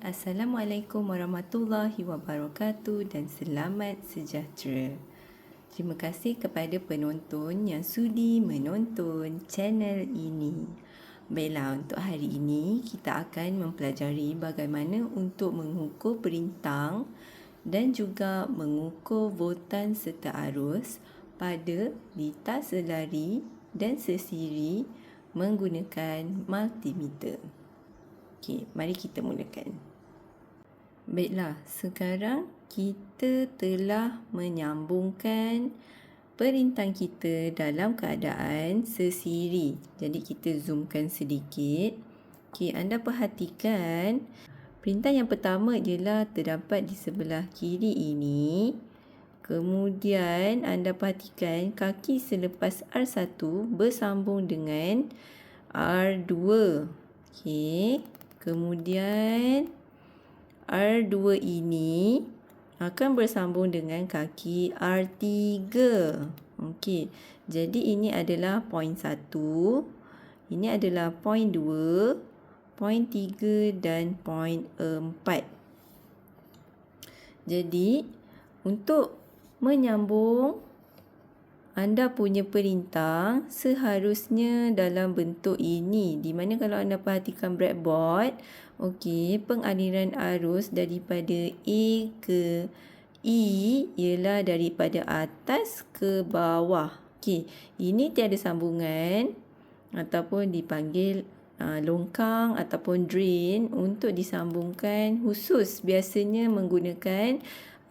Assalamualaikum warahmatullahi wabarakatuh dan selamat sejahtera. Terima kasih kepada penonton yang sudi menonton channel ini. Baiklah, untuk hari ini kita akan mempelajari bagaimana untuk mengukur perintang dan juga mengukur voltan serta arus pada litar selari dan sesiri menggunakan multimeter. Okey, mari kita mulakan. Baiklah, sekarang kita telah menyambungkan perintang kita dalam keadaan sesiri. Jadi kita zoomkan sedikit. Okey, anda perhatikan perintah yang pertama ialah terdapat di sebelah kiri ini. Kemudian anda perhatikan kaki selepas R1 bersambung dengan R2. Okey. Kemudian R2 ini akan bersambung dengan kaki R3. Okey. Jadi ini adalah poin 1, ini adalah poin 2, poin 3 dan poin 4. Jadi untuk menyambung anda punya perintah seharusnya dalam bentuk ini, di mana kalau anda perhatikan breadboard, okey, pengaliran arus daripada A ke E ialah daripada atas ke bawah. Okey, ini tiada sambungan ataupun dipanggil longkang ataupun drain untuk disambungkan khusus biasanya menggunakan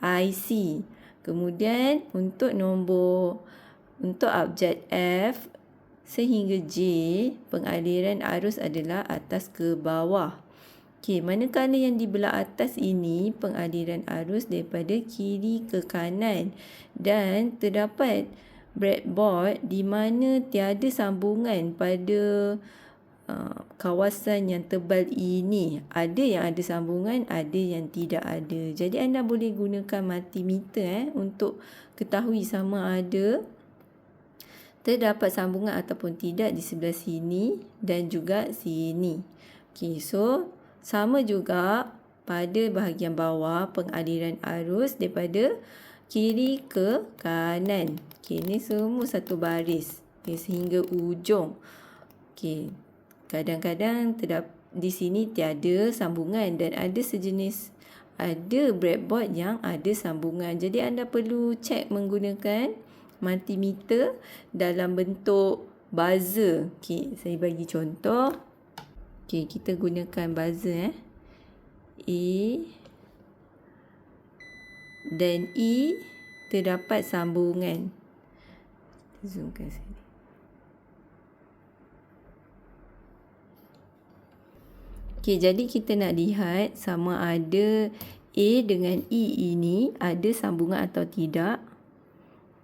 IC. Kemudian untuk abjad F sehingga J, pengaliran arus adalah atas ke bawah. Okey, manakala yang di belah atas ini pengaliran arus daripada kiri ke kanan dan terdapat breadboard di mana tiada sambungan pada kawasan yang tebal ini. Ada yang ada sambungan, ada yang tidak ada. Jadi anda boleh gunakan multimeter untuk ketahui sama ada terdapat sambungan ataupun tidak di sebelah sini dan juga sini. Okey, so sama juga pada bahagian bawah pengaliran arus daripada kiri ke kanan. Okey, ini semua satu baris. Okey, sehingga ujung. Okey, kadang-kadang di sini tiada sambungan dan ada breadboard yang ada sambungan. Jadi anda perlu cek menggunakan multimeter dalam bentuk buzzer. Okey, saya bagi contoh. Okey, kita gunakan buzzer A dan E terdapat sambungan. Zoomkan sini. Okey, jadi kita nak lihat sama ada A dengan E ini ada sambungan atau tidak.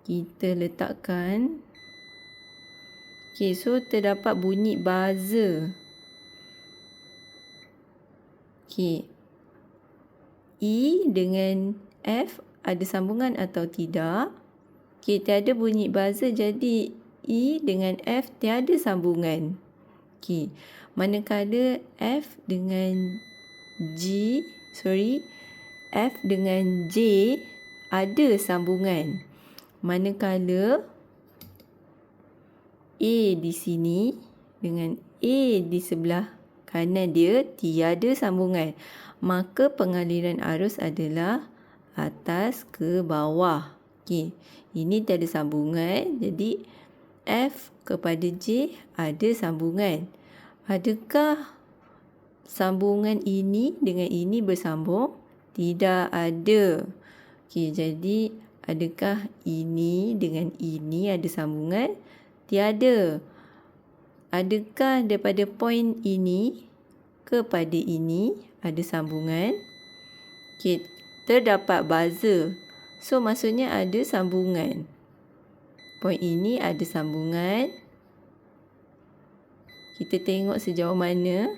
Kita letakkan. Okey, so terdapat bunyi buzzer. Okey. E dengan F ada sambungan atau tidak? Okey, tiada bunyi buzzer, jadi E dengan F tiada sambungan. Okey. Manakala F dengan J ada sambungan. Manakala A di sini dengan A di sebelah kanan dia tiada sambungan, maka pengaliran arus adalah atas ke bawah. Okey, ini tiada sambungan, jadi F kepada J ada sambungan. Adakah sambungan ini dengan ini bersambung? Tidak ada. Okey, jadi adakah ini dengan ini ada sambungan? Tiada. Adakah daripada poin ini kepada ini ada sambungan? Okey, terdapat buzzer. So maksudnya ada sambungan. Poin ini ada sambungan. Kita tengok sejauh mana.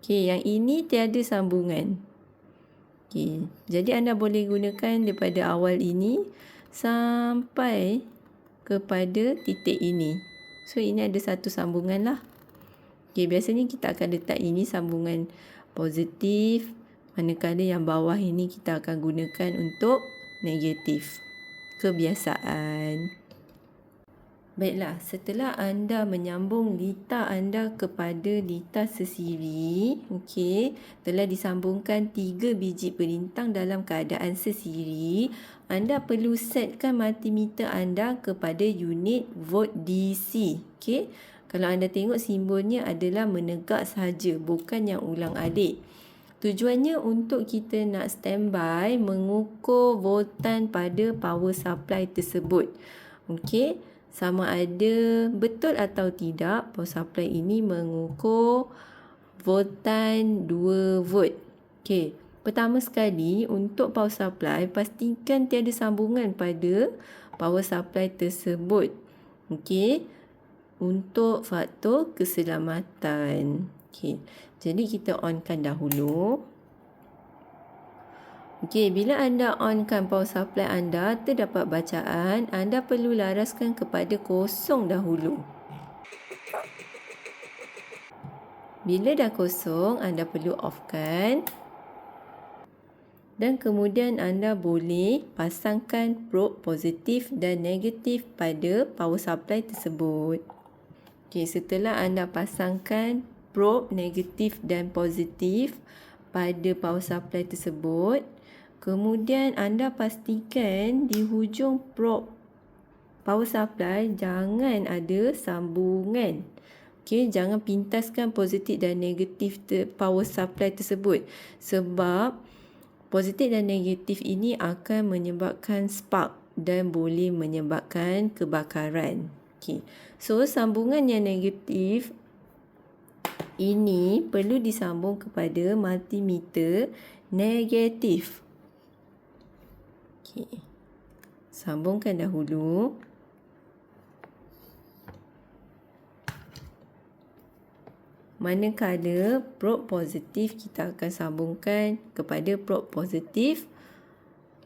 Okey, yang ini tiada sambungan. Okey, jadi anda boleh gunakan daripada awal ini sampai kepada titik ini. So ini ada satu sambungan lah. Okay, biasanya kita akan letak ini sambungan positif, manakala yang bawah ini kita akan gunakan untuk negatif. Kebiasaan. Baiklah, setelah anda menyambung litar anda kepada litar sesiri, telah disambungkan 3 biji perintang dalam keadaan sesiri, anda perlu setkan multimeter anda kepada unit volt DC. Kalau anda tengok simbolnya adalah menegak sahaja, bukan yang ulang-alik. Tujuannya untuk kita nak standby mengukur voltan pada power supply tersebut. Sama ada betul atau tidak power supply ini mengukur voltan 2 volt. Pertama sekali untuk power supply, pastikan tiada sambungan pada power supply tersebut. Untuk faktor keselamatan. Jadi kita onkan dahulu. Bila anda onkan power supply anda, terdapat bacaan, anda perlu laraskan kepada kosong dahulu. Bila dah kosong, anda perlu offkan. Dan kemudian anda boleh pasangkan probe positif dan negatif pada power supply tersebut. Setelah anda pasangkan probe negatif dan positif pada power supply tersebut, kemudian anda pastikan di hujung probe power supply jangan ada sambungan. Jangan pintaskan positif dan negatif power supply tersebut, sebab positif dan negatif ini akan menyebabkan spark dan boleh menyebabkan kebakaran. So sambungan yang negatif ini perlu disambung kepada multimeter negatif. Sambungkan dahulu. Manakala probe positif, kita akan sambungkan kepada probe positif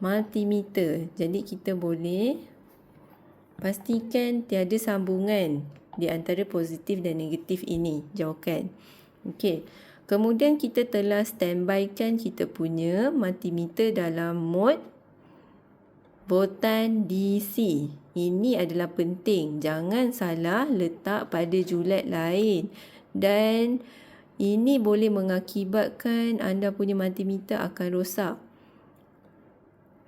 multimeter. Jadi kita boleh pastikan tiada sambungan di antara positif dan negatif ini. Jauhkan. Kemudian kita telah standbykan kita punya multimeter dalam mode voltan DC. Ini adalah penting. Jangan salah letak pada julat lain. Dan ini boleh mengakibatkan anda punya multimeter akan rosak.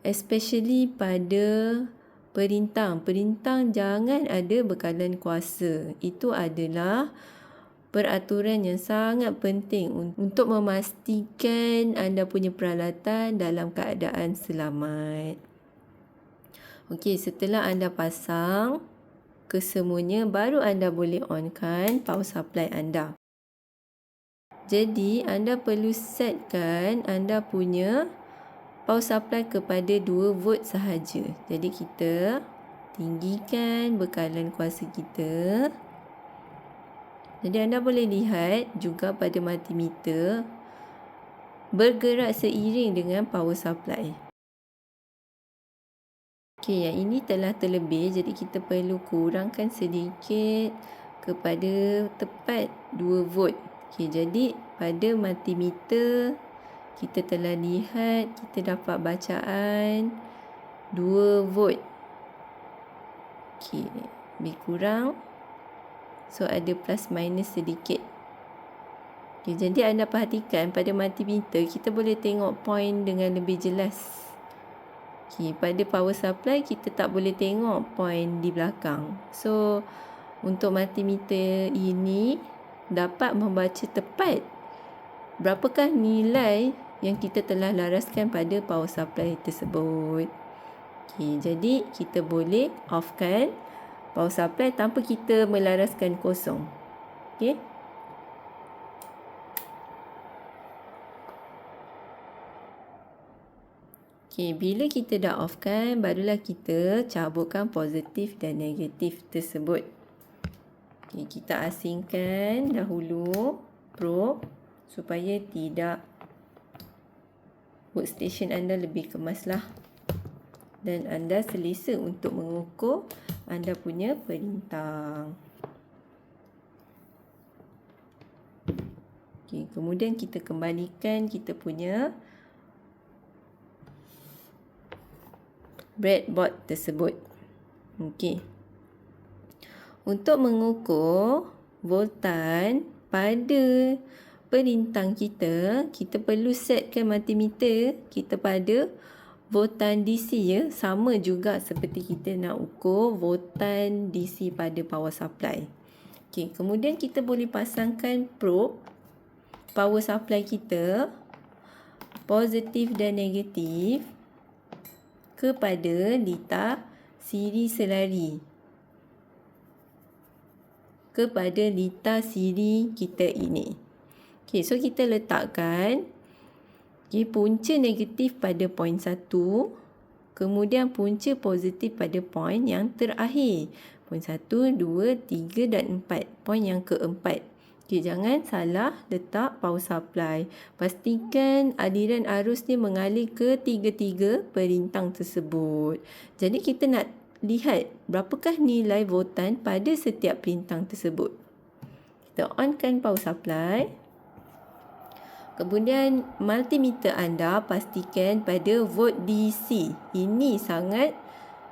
Especially pada perintang. Perintang jangan ada bekalan kuasa. Itu adalah peraturan yang sangat penting untuk memastikan anda punya peralatan dalam keadaan selamat. Setelah anda pasang kesemuanya, baru anda boleh onkan power supply anda. Jadi anda perlu setkan anda punya power supply kepada 2 volt sahaja. Jadi kita tinggikan bekalan kuasa kita. Jadi anda boleh lihat juga pada multimeter bergerak seiring dengan power supply. Yang ini telah terlebih, jadi kita perlu kurangkan sedikit kepada tepat 2 volt. Jadi pada multimeter kita telah lihat, kita dapat bacaan 2 volt. Lebih kurang. So ada plus minus sedikit. Jadi anda perhatikan pada multimeter kita boleh tengok point dengan lebih jelas. Pada power supply kita tak boleh tengok point di belakang. So untuk multimeter ini dapat membaca tepat berapakah nilai yang kita telah laraskan pada power supply tersebut. Jadi kita boleh offkan power supply tanpa kita melaraskan kosong. Bila kita dah offkan, barulah kita caburkan positif dan negatif tersebut. Kita asingkan dahulu probe supaya tidak workstation anda lebih kemaslah. Dan anda selesa untuk mengukur anda punya perintang. kemudian kita kembalikan kita punya breadboard tersebut. Okey. Untuk mengukur voltan pada perintang kita, kita perlu setkan multimeter kita pada voltan DC ya. Sama juga seperti kita nak ukur voltan DC pada power supply. Okey, kemudian kita boleh pasangkan probe power supply kita positif dan negatif kepada litar siri selari. Kepada litar siri kita ini. Okey, so kita letakkan punca negatif pada poin 1, kemudian punca positif pada poin yang terakhir. Poin 1, 2, 3 dan 4. Poin yang keempat. Okey, jangan salah letak power supply. Pastikan aliran arus ni mengalir ke tiga-tiga perintang tersebut. Jadi kita nak lihat berapakah nilai voltan pada setiap perintang tersebut. Kita onkan power supply. Kemudian multimeter anda pastikan pada volt DC. Ini sangat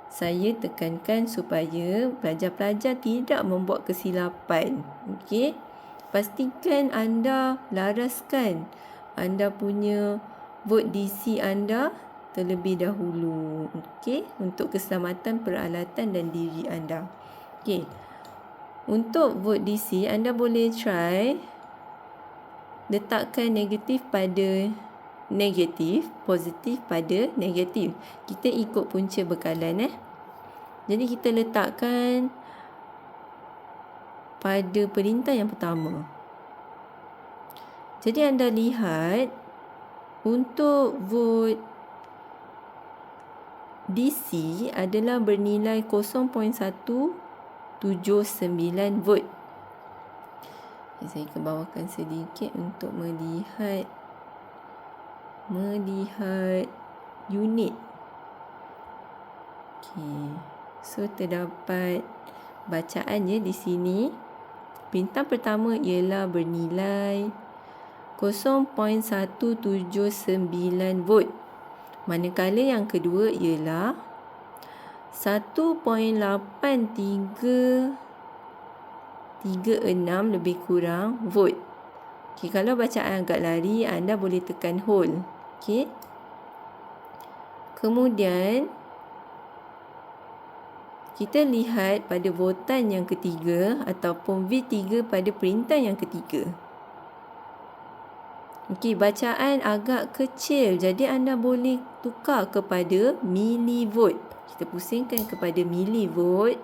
saya tekankan supaya pelajar-pelajar tidak membuat kesilapan. Okey. Pastikan anda laraskan anda punya volt DC anda terlebih dahulu. Okey, untuk keselamatan peralatan dan diri anda. Okey. Untuk volt DC anda boleh try letakkan negatif pada negatif, positif pada negatif. Kita ikut punca bekalan Jadi kita letakkan pada perintah yang pertama. Jadi anda lihat untuk volt DC adalah bernilai 0.179 volt. Saya kebawahkan sedikit untuk melihat unit. Okey. So terdapat bacaannya di sini. Perintah pertama ialah bernilai 0.179 volt. Manakala yang kedua ialah 1.8336 lebih kurang volt. Okey, kalau bacaan agak lari, anda boleh tekan hold. Okey. Kemudian kita lihat pada voltan yang ketiga ataupun V3 pada perintah yang ketiga. Okey, bacaan agak kecil, jadi anda boleh tukar kepada milivolt. Kita pusingkan kepada milivolt.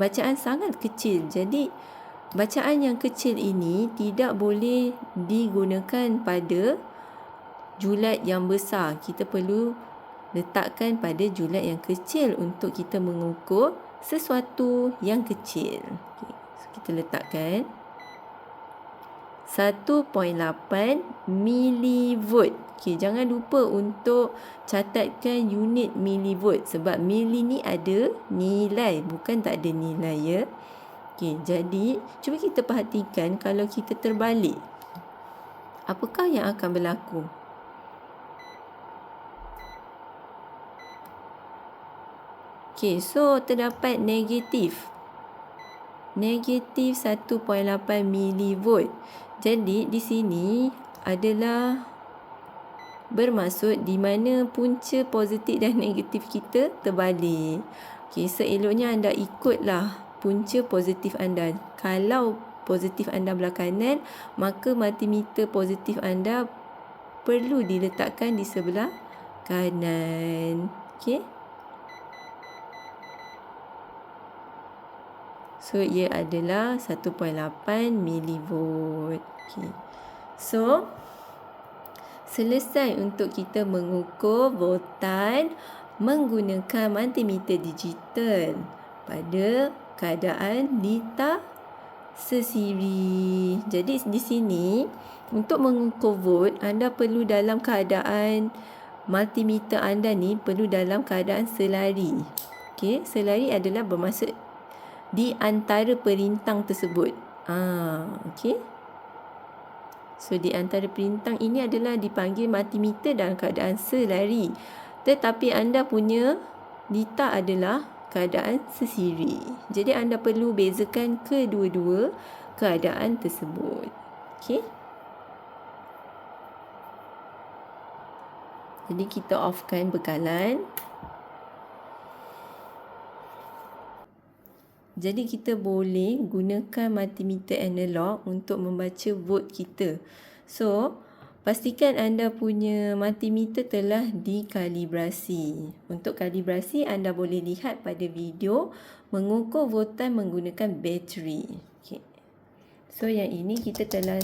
Bacaan sangat kecil. Jadi bacaan yang kecil ini tidak boleh digunakan pada julat yang besar. Kita perlu letakkan pada julat yang kecil untuk kita mengukur sesuatu yang kecil. Okay. So kita letakkan 1.8 milivolt. Okay, jangan lupa untuk catatkan unit milivolt sebab mili ni ada nilai, bukan tak ada nilai ya. Okay, jadi cuba kita perhatikan kalau kita terbalik. Apakah yang akan berlaku? Okay, so terdapat negatif 1.8 milivolt. Jadi di sini adalah bermaksud di mana punca positif dan negatif kita terbalik. Okey, seeloknya anda ikutlah punca positif anda. Kalau positif anda belah kanan, maka multimeter positif anda perlu diletakkan di sebelah kanan. Okey. So ia adalah 1.8 milivolt. Okay. So selesai untuk kita mengukur voltan menggunakan multimeter digital pada keadaan litar sesiri. Jadi di sini untuk mengukur volt anda perlu dalam keadaan multimeter anda ni perlu dalam keadaan selari. Okey, selari adalah bermaksud di antara perintang tersebut. Okey. So di antara perintang ini adalah dipanggil multimeter dalam keadaan selari. Tetapi anda punya litar adalah keadaan sesiri. Jadi anda perlu bezakan kedua-dua keadaan tersebut. Okey. Jadi kita offkan bekalan. Jadi kita boleh gunakan multimeter analog untuk membaca volt kita. So, pastikan anda punya multimeter telah dikalibrasi. Untuk kalibrasi, anda boleh lihat pada video mengukur voltan menggunakan bateri. Okay. So, yang ini kita telah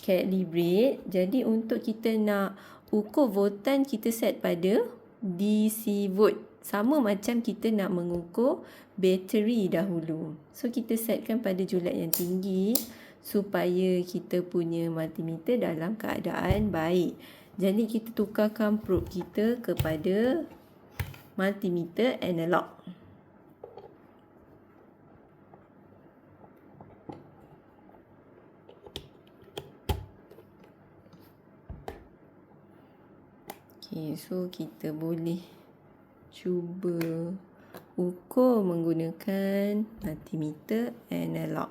calibrate. Jadi, untuk kita nak ukur voltan, kita set pada DC volt. Sama macam kita nak mengukur bateri dahulu. So, kita setkan pada julat yang tinggi supaya kita punya multimeter dalam keadaan baik. Jadi, kita tukarkan probe kita kepada multimeter analog. Okay, so kita boleh cuba ukur menggunakan multimeter analog.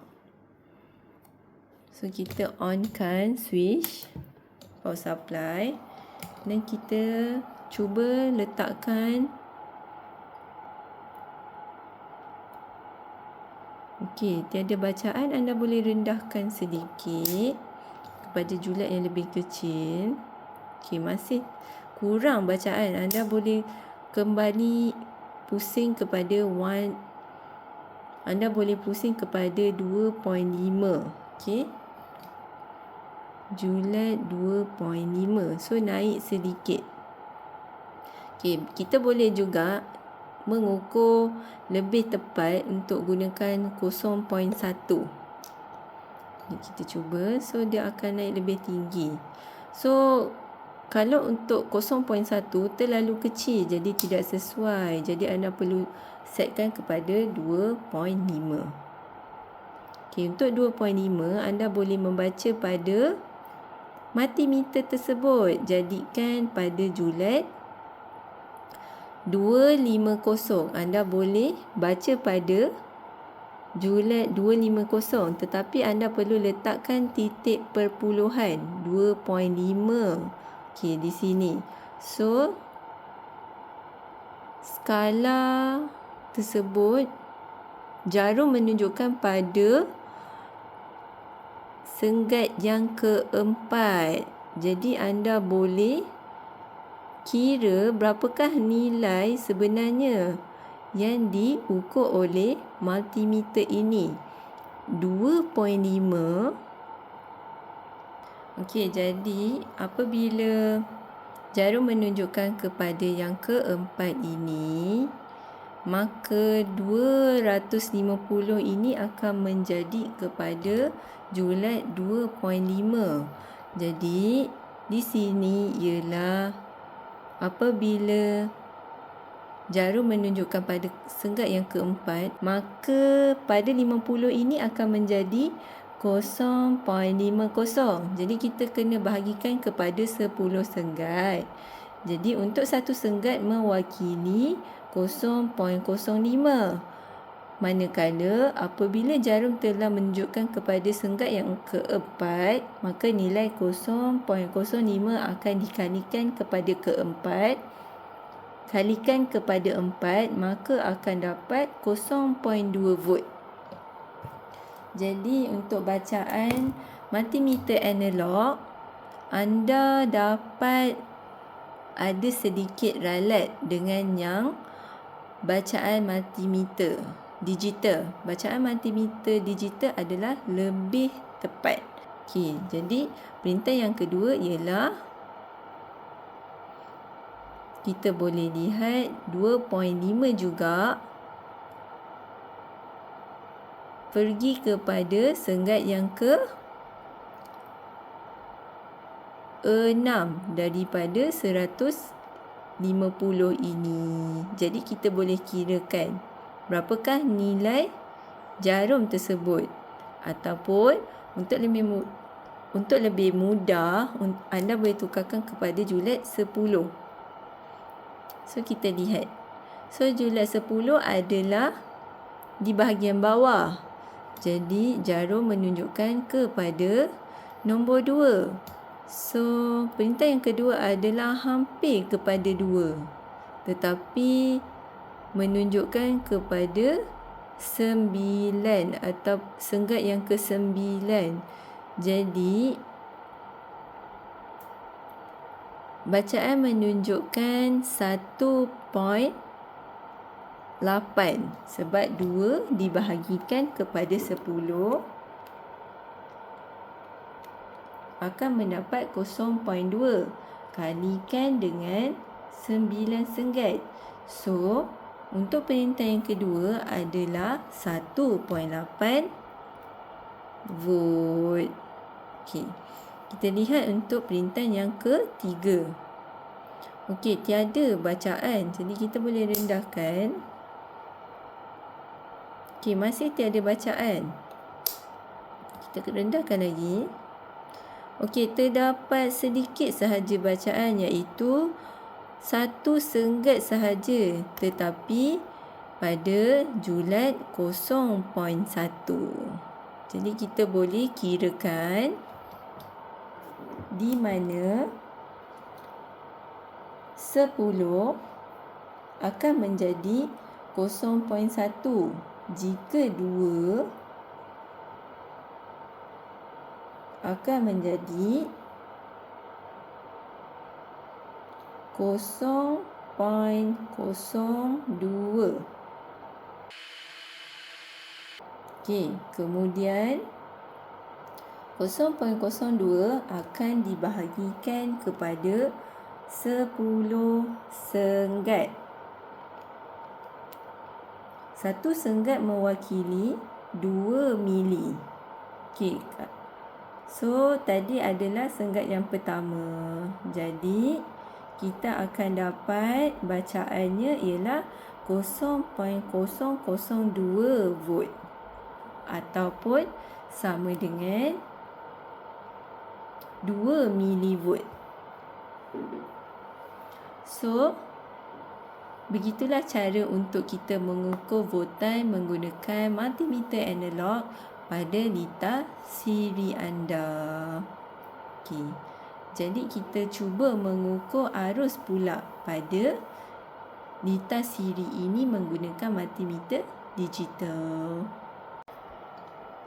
So, kita onkan switch power supply dan kita cuba letakkan. Okey, tiada bacaan, anda boleh rendahkan sedikit kepada julat yang lebih kecil. Okey, masih kurang bacaan, anda boleh kembali pusing kepada anda boleh pusing kepada 2.5. Okey. Julat 2.5. So, naik sedikit. Okey, kita boleh juga mengukur lebih tepat untuk gunakan 0.1. Ini kita cuba. So, dia akan naik lebih tinggi. So, kalau untuk 0.1 terlalu kecil, jadi tidak sesuai. Jadi anda perlu setkan kepada 2.5. Okey, untuk 2.5 anda boleh membaca pada multimeter tersebut. Jadikan pada julat 250. Anda boleh baca pada julat 250, tetapi anda perlu letakkan titik perpuluhan 2.5. Okey, di sini. So, skala tersebut jarum menunjukkan pada senggat yang keempat. Jadi anda boleh kira berapakah nilai sebenarnya yang diukur oleh multimeter ini. 2.5. Okey, jadi apabila jarum menunjukkan kepada yang keempat ini, maka 250 ini akan menjadi kepada julat 2.5. Jadi, di sini ialah apabila jarum menunjukkan pada senggat yang keempat, maka pada 50 ini akan menjadi 0.50. Jadi kita kena bahagikan kepada 10 senggat. Jadi untuk satu senggat mewakili 0.05. Manakala apabila jarum telah menunjukkan kepada senggat yang keempat, maka nilai 0.05 akan dikalikan kepada keempat. Kalikan kepada 4, maka akan dapat 0.2 volt. Jadi untuk bacaan multimeter analog, anda dapat ada sedikit ralat dengan yang bacaan multimeter digital. Bacaan multimeter digital adalah lebih tepat. Okey, jadi perintah yang kedua ialah kita boleh lihat 2.5 juga pergi kepada senggat yang ke-6 daripada 150 ini. Jadi kita boleh kirakan berapakah nilai jarum tersebut. Ataupun untuk lebih untuk lebih mudah, anda boleh tukarkan kepada julet 10. So, kita lihat. So, julet 10 adalah di bahagian bawah. Jadi, jarum menunjukkan kepada nombor 2. So, perintah yang kedua adalah hampir kepada 2. Tetapi, menunjukkan kepada 9 atau senggat yang ke-9. Jadi, bacaan menunjukkan 1.8 sebab 2 dibahagikan kepada 10 akan mendapat 0.2 kalikan dengan 9 senggat. So, untuk perintah yang kedua adalah 1.8 volt. Okey. Kita lihat untuk perintah yang ketiga. Okey, tiada bacaan. Jadi kita boleh rendahkan. Okey, masih tiada bacaan. Kita rendahkan lagi. Okey, terdapat sedikit sahaja bacaan iaitu 1 senggat sahaja, tetapi pada julet 0.1. Jadi kita boleh kirakan di mana 10 akan menjadi 0.1 jika 2 akan menjadi 0.02. Okey, kemudian 0.02 akan dibahagikan kepada 10 senggat. 1 senggat mewakili 2 mili. Okey. So, tadi adalah senggat yang pertama. Jadi, kita akan dapat bacaannya ialah 0.002 volt ataupun sama dengan 2 milivolt. So, begitulah cara untuk kita mengukur voltan menggunakan multimeter analog pada litar siri anda. Okey. Jadi kita cuba mengukur arus pula pada litar siri ini menggunakan multimeter digital.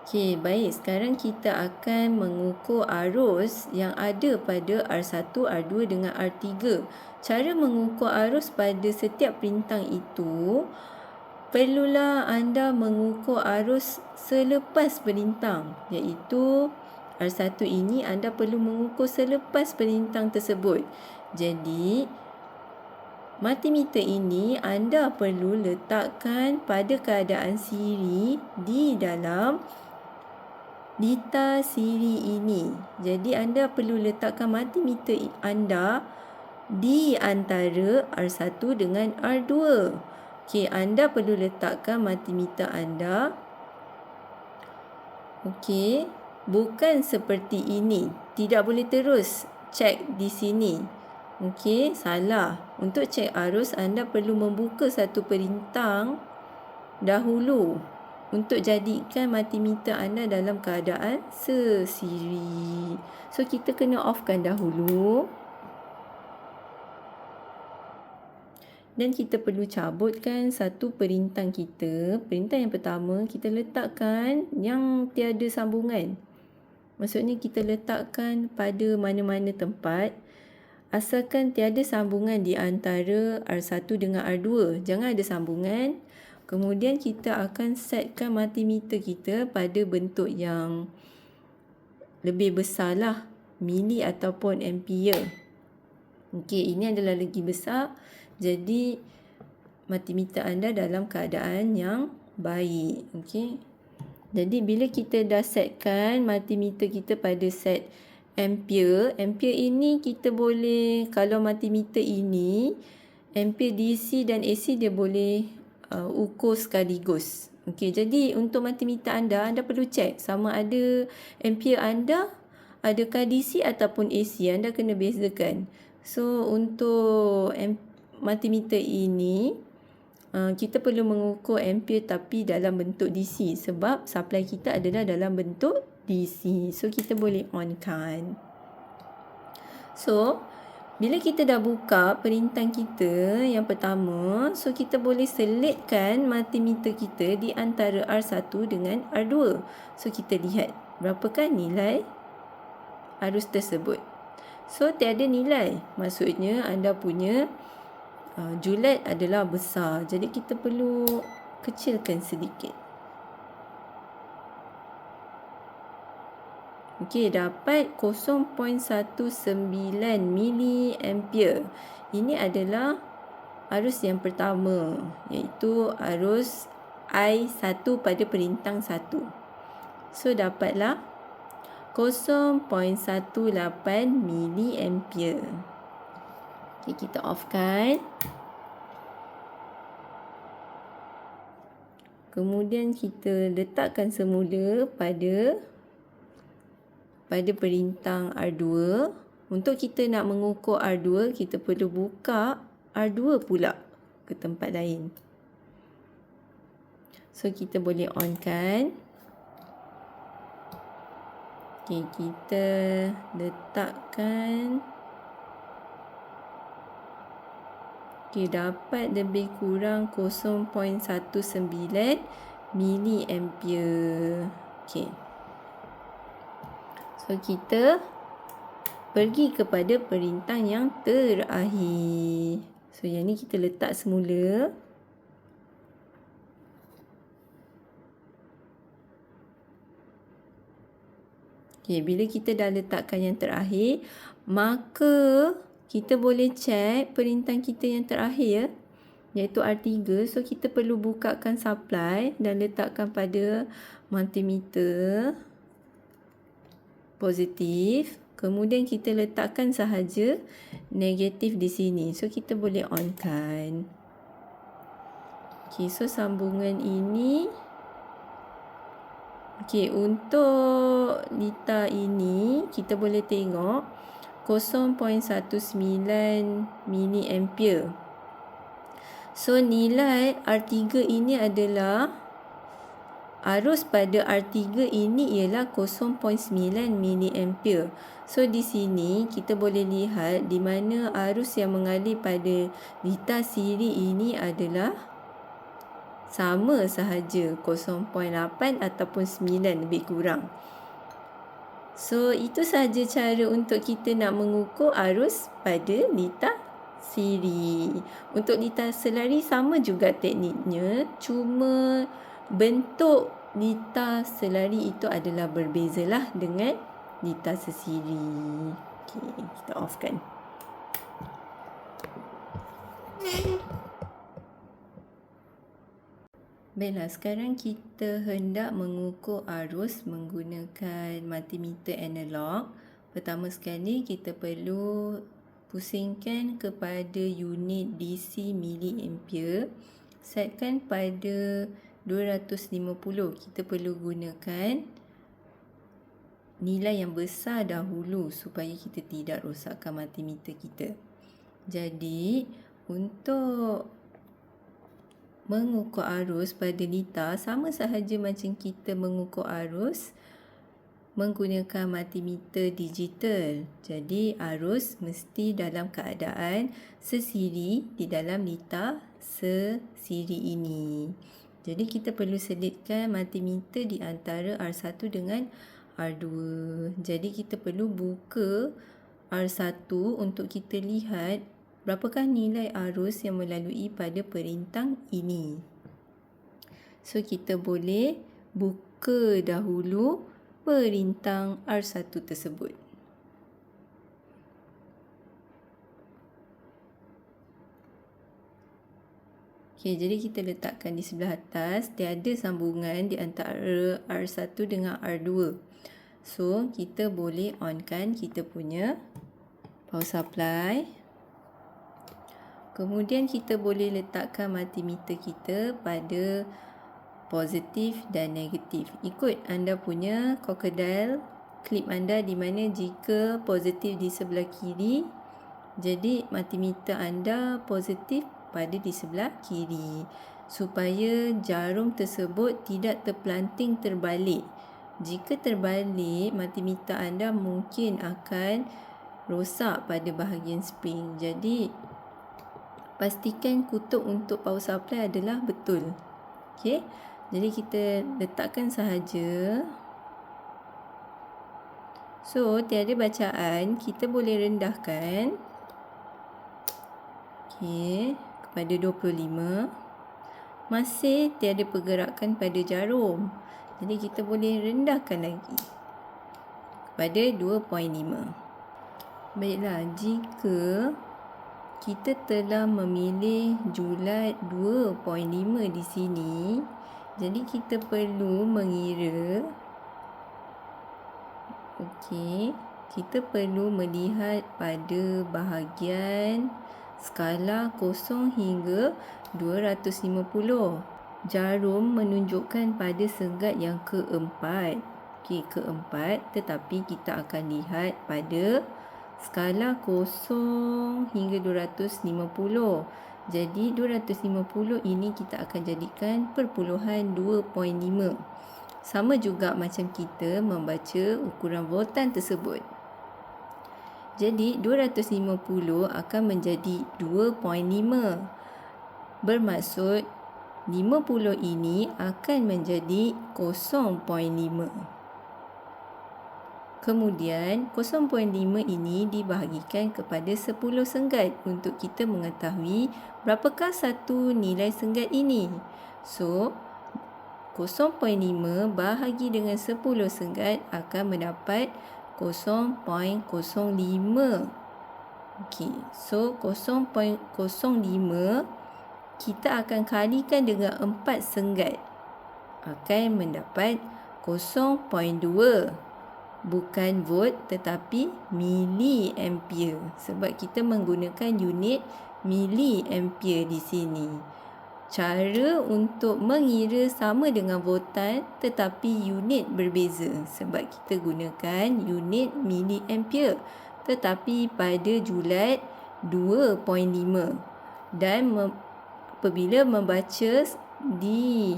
Okey, baik. Sekarang kita akan mengukur arus yang ada pada R1, R2 dengan R3. Cara mengukur arus pada setiap perintang itu, perlulah anda mengukur arus selepas perintang, iaitu R1 ini anda perlu mengukur selepas perintang tersebut. Jadi, multimeter ini anda perlu letakkan pada keadaan siri di dalam litar siri ini. Jadi, anda perlu letakkan multimeter anda di antara R1 dengan R2. Okey, anda perlu letakkan multimeter anda. Okey, bukan seperti ini. Tidak boleh terus cek di sini. Okey, salah. Untuk cek arus, anda perlu membuka satu perintang dahulu untuk jadikan multimeter anda dalam keadaan sesiri. So, kita kena offkan dahulu. Dan kita perlu cabutkan satu perintang kita. Perintang yang pertama, kita letakkan yang tiada sambungan. Maksudnya kita letakkan pada mana-mana tempat. Asalkan tiada sambungan di antara R1 dengan R2. Jangan ada sambungan. Kemudian kita akan setkan multimeter kita pada bentuk yang lebih besar lah. Mili ataupun ampere. Okey, ini adalah lagi besar. Jadi, multimeter anda dalam keadaan yang baik. Okey. Jadi, bila kita dah setkan multimeter kita pada set ampere. Ampere ini kita boleh, kalau multimeter ini, ampere DC dan AC dia boleh ukur sekaligus. Okey, jadi untuk multimeter anda perlu cek sama ada ampere anda adakah DC ataupun AC, anda kena bezakan. So untuk multimeter ini kita perlu mengukur ampere tapi dalam bentuk DC sebab supply kita adalah dalam bentuk DC. So kita boleh onkan. So bila kita dah buka perintang kita yang pertama, so kita boleh selitkan multimeter kita di antara R1 dengan R2. So kita lihat berapakah nilai arus tersebut. So tiada nilai, maksudnya anda punya julat adalah besar. Jadi kita perlu kecilkan sedikit. Okey, dapat 0.19 miliampere. Ini adalah arus yang pertama, iaitu arus I1 pada perintang 1. So dapatlah 0.18 miliampere. Okay, kita offkan. Kemudian kita letakkan semula pada perintang R2. Untuk kita nak mengukur R2, kita perlu buka R2 pula ke tempat lain. So kita boleh onkan. Okay, kita letakkan. Okay, dapat lebih kurang 0.19 miliampere. Okay. So kita pergi kepada perintang yang terakhir. So yang ni kita letak semula. Okay, bila kita dah letakkan yang terakhir, maka kita boleh cek perintang kita yang terakhir, iaitu R3. So kita perlu bukakan supply dan letakkan pada multimeter positif. Kemudian kita letakkan sahaja negatif di sini. So kita boleh onkan. Okay, so sambungan ini. Okay, untuk lita ini kita boleh tengok 0.19 miliampere. So nilai R3 ini adalah arus pada R3 ini ialah 0.9 miliampere. So di sini kita boleh lihat di mana arus yang mengalir pada lita siri ini adalah sama sahaja, 0.8 ataupun 9 lebih kurang. So itu sahaja cara untuk kita nak mengukur arus pada lita siri. Untuk lita selari sama juga tekniknya, cuma bentuk lita selari itu adalah berbezalah dengan lita sesiri. Okey, kita offkan. Baiklah, sekarang kita hendak mengukur arus menggunakan multimeter analog. Pertama sekali kita perlu pusingkan kepada unit DC miliampere. Setkan pada 250. Kita perlu gunakan nilai yang besar dahulu supaya kita tidak rosakkan multimeter kita. Jadi untuk mengukur arus pada lita sama sahaja macam kita mengukur arus menggunakan multimeter digital. Jadi arus mesti dalam keadaan sesiri di dalam lita sesiri ini. Jadi kita perlu selitkan multimeter di antara R1 dengan R2. Jadi kita perlu buka R1 untuk kita lihat berapakah nilai arus yang melalui pada perintang ini. So kita boleh buka dahulu perintang R1 tersebut. Okay, jadi kita letakkan di sebelah atas, tiada sambungan di antara R1 dengan R2. So, kita boleh onkan kita punya power supply. Kemudian kita boleh letakkan multimeter kita pada positif dan negatif. Ikut anda punya crocodile klip anda di mana jika positif di sebelah kiri, jadi multimeter anda positif pada di sebelah kiri, supaya jarum tersebut tidak terpelanting terbalik. Jika terbalik, multimeter anda mungkin akan rosak pada bahagian spring. Jadi pastikan kutub untuk power supply adalah betul. Okey. Jadi kita letakkan sahaja. So, tiada bacaan, kita boleh rendahkan. Okey, kepada 25. Masih tiada pergerakan pada jarum. Jadi kita boleh rendahkan lagi kepada 2.5. Baiklah, jika kita telah memilih julat 2.5 di sini, jadi kita perlu mengira. Okey, kita perlu melihat pada bahagian skala 0 hingga 250. Jarum menunjukkan pada senggat yang keempat. Okey, keempat, tetapi kita akan lihat pada skala 0 hingga 250. Jadi 250 ini kita akan jadikan perpuluhan 2.5. Sama juga macam kita membaca ukuran voltan tersebut. Jadi 250 akan menjadi 2.5. Bermaksud 50 ini akan menjadi 0.5. Kemudian 0.5 ini dibahagikan kepada 10 senggat untuk kita mengetahui berapakah satu nilai senggat ini. So 0.5 bahagi dengan 10 senggat akan mendapat 0.05. Okey, so 0.05 kita akan kalikan dengan 4 senggat akan mendapat 0.2. Bukan volt tetapi miliampere, sebab kita menggunakan unit miliampere di sini. Cara untuk mengira sama dengan voltan tetapi unit berbeza, sebab kita gunakan unit miliampere tetapi pada julat 2.5. Dan apabila membaca di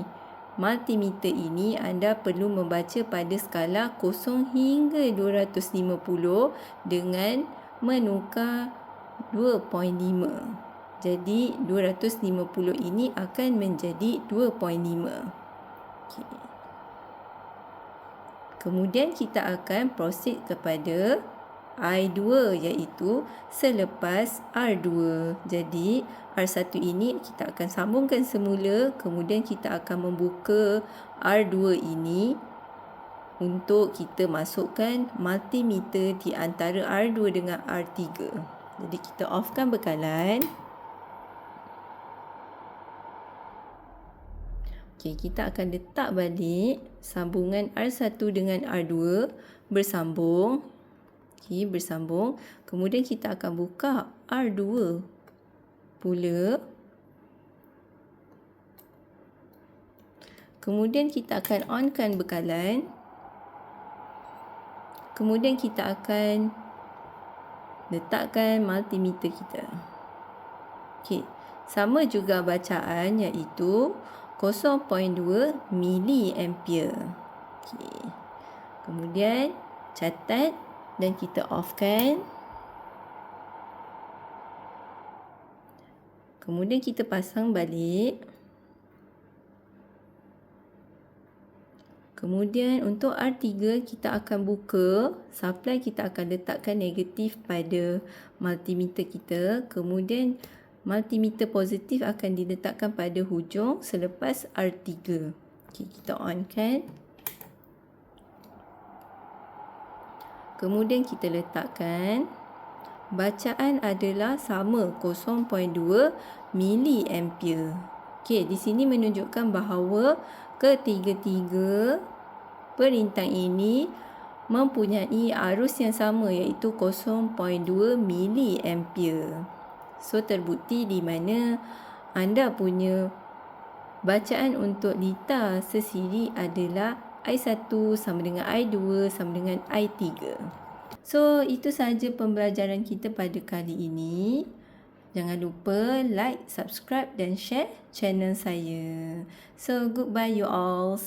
multimeter ini, anda perlu membaca pada skala 0 hingga 250 dengan menukar 2.5. Jadi 250 ini akan menjadi 2.5. Okay. Kemudian kita akan proceed kepada I2, iaitu selepas R2. Jadi R1 ini kita akan sambungkan semula, kemudian kita akan membuka R2 ini untuk kita masukkan multimeter di antara R2 dengan R3. Jadi kita offkan bekalan. Okey, kita akan letak balik sambungan R1 dengan R2 bersambung. Okey, bersambung. Kemudian kita akan buka R2 pula. Kemudian kita akan onkan bekalan. Kemudian kita akan letakkan multimeter kita. Okey, sama juga bacaan iaitu 0.2 miliampere. Okey. Kemudian catat dan kita offkan. Kemudian kita pasang balik. Kemudian untuk R3 kita akan buka, supply kita akan letakkan negatif pada multimeter kita. Kemudian multimeter positif akan diletakkan pada hujung selepas R3. Okey, kita on kan. Kemudian kita letakkan. Bacaan adalah sama 0.2 miliampere. Okey, di sini menunjukkan bahawa ketiga-tiga perintang ini mempunyai arus yang sama iaitu 0.2 miliampere. So terbukti di mana anda punya bacaan untuk litar sesiri adalah I1 sama dengan I2 sama dengan I3. So, itu sahaja pembelajaran kita pada kali ini. Jangan lupa like, subscribe dan share channel saya. So, goodbye you all.